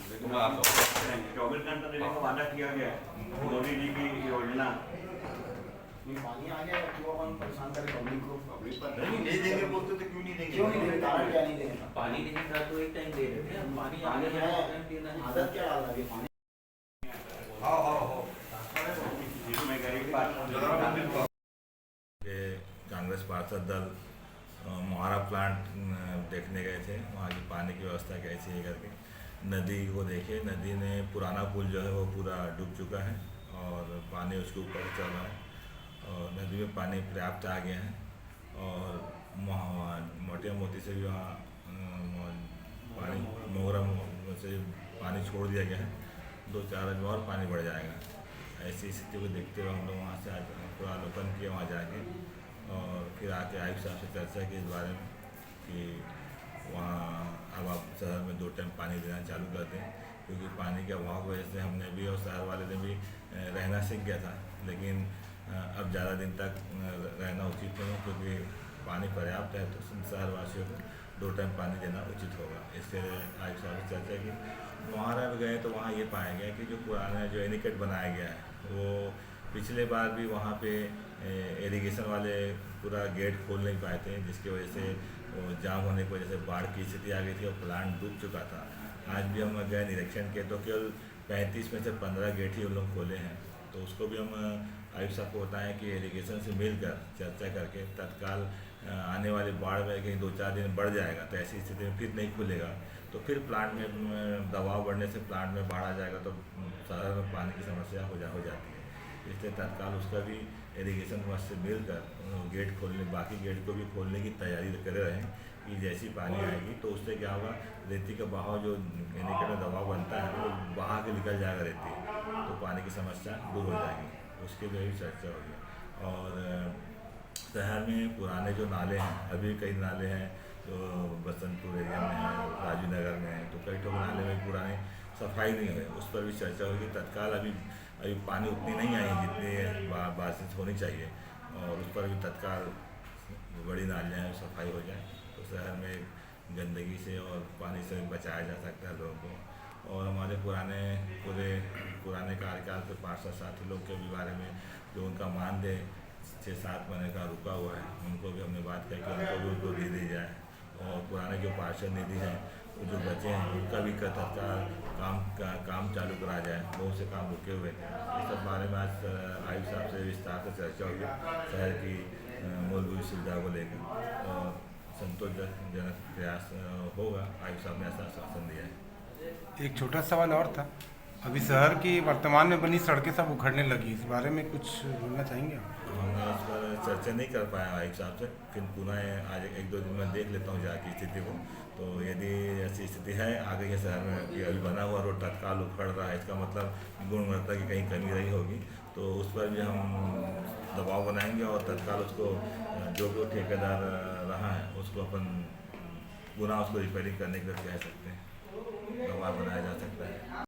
लेकिन आप 24 घंटा देने का वादा किया गया है मोदी जी की योजना। पानी आ गया क्यों अपन परेशान करें पब्लिक को? पब्लिक पर नहीं देंगे बोलते तो क्यों नहीं देंगे? क्यों नहीं देंगे? कारण क्या नहीं देंगे? पानी नहीं था तो एक टाइम दे रहे थे, पानी आ पानी गया है, देना है। आदत क्या डाल रही है पानी? जिसमें गरीब कांग्रेस पार्षद दल मोहारा प्लांट देखने गए थे, वहाँ की पानी की व्यवस्था कैसी है करके। नदी को देखे, नदी ने पुराना पुल जो है वो पूरा डूब चुका है और पानी उसके ऊपर चल रहा है और नदी में पानी पर्याप्त आ गया है। और मोटे मोती से भी वहाँ पानी मोगरा से पानी छोड़ दिया गया है। 2-4 दिन और पानी बढ़ जाएगा। ऐसी स्थिति को देखते हुए हम लोग वहाँ से आज पूरा अवलोकन किया वहाँ जाके और फिर आके आयुक्त साहब से चर्चा की इस बारे में कि वहाँ अब आप शहर में 2 टाइम पानी देना चालू कर दें, क्योंकि पानी के अभाव की वजह से हमने भी और शहर वाले ने भी रहना सीख गया था। लेकिन अब ज़्यादा दिन तक रहना उचित नहीं है, क्योंकि पानी पर्याप्त है तो शहरवासियों को 2 टाइम पानी देना उचित होगा। इसके आयुक्त साहब से चर्चा की। वहाँ गए तो वहाँ ये पाया गया कि जो पुराना जो एनीकट बनाया गया है वो पिछले बार भी वहाँ पे इरिगेशन वाले पूरा गेट खोल नहीं पाए थे, जिसकी वजह से वो जाम होने की वजह से बाढ़ की स्थिति आ गई थी और प्लांट डूब चुका था। आज भी हम गए निरीक्षण के तो केवल 35 में से 15 गेट ही उन लोग खोले हैं। तो उसको भी हम आयुक्त साहब को बताएं कि इरिगेशन से मिलकर चर्चा करके तत्काल आने वाली बाढ़ में कहीं 2-4 दिन बढ़ जाएगा तो ऐसी स्थिति में फिर नहीं खुलेगा तो फिर प्लांट में दबाव बढ़ने से प्लांट में बाढ़ आ जाएगा तो शहर में पानी की समस्या हो जाती है। इसलिए तत्काल उसका भी इरिगेशन से मिलकर गेट खोलने, बाकी गेट को भी खोलने की तैयारी करे रहें कि जैसी पानी आएगी तो उससे क्या होगा, रेती का बहाव जो एनीकट में दबाव बनता है वो बहा के निकल जाएगा रेती, तो पानी की समस्या दूर हो जाएगी। उसके लिए भी चर्चा होगी। और शहर में पुराने जो नाले हैं, अभी कई नाले हैं जो बसंतपुर एरिया में है, राजू नगर में है, तो कई ठोक नाले में पुराने सफाई नहीं हुई, उस पर भी चर्चा होगी। तत्काल अभी पानी उतनी नहीं आई जितनी बारिश होनी चाहिए और उस पर भी तत्काल बड़ी नालियाँ हैं सफाई हो जाए तो शहर में गंदगी से और पानी से बचाया जा सकता है लोगों को। और हमारे पुराने कार्यकाल के पार्षद साथी लोग के भी बारे में जो उनका मानदेय 6-7 महीने का रुका हुआ है, उनको भी हमने बात की कि उनको दे दी जाए। और पुराने जो पार्षद निधि हैं वो जो बचे हैं उनका भी तत्काल काम चालू करा जाए, बहुत से काम रुके हुए थे। इस सब बारे में आज आयुक्त साहब से विस्तार से चर्चा हुई शहर की मूलभूत सुविधा को लेकर और संतोषजनक प्रयास होगा। आयुक्त साहब ने ऐसा आश्वासन दिया है। एक छोटा सवाल और था, अभी शहर की वर्तमान में बनी सड़कें सब उखड़ने लगी, इस बारे में कुछ बोलना चाहेंगे आप? मैं इस पर चर्चा नहीं कर पाया आयुक्त साहब से, फिर पुनः आज 1-2 दिन में देख लेता हूँ जाके स्थिति को। तो यदि ऐसी स्थिति है आ गई है शहर में कि अभी बना हुआ रोड तत्काल उखड़ रहा है, इसका मतलब गुणवत्ता की कहीं कमी रही होगी, तो उस पर भी हम दबाव बनाएंगे और तत्काल उसको जो भी ठेकेदार रहा है उसको अपन पुनः उसको रिपेयरिंग करने के लिए कह सकते हैं, दबाव बनाया जा सकता है।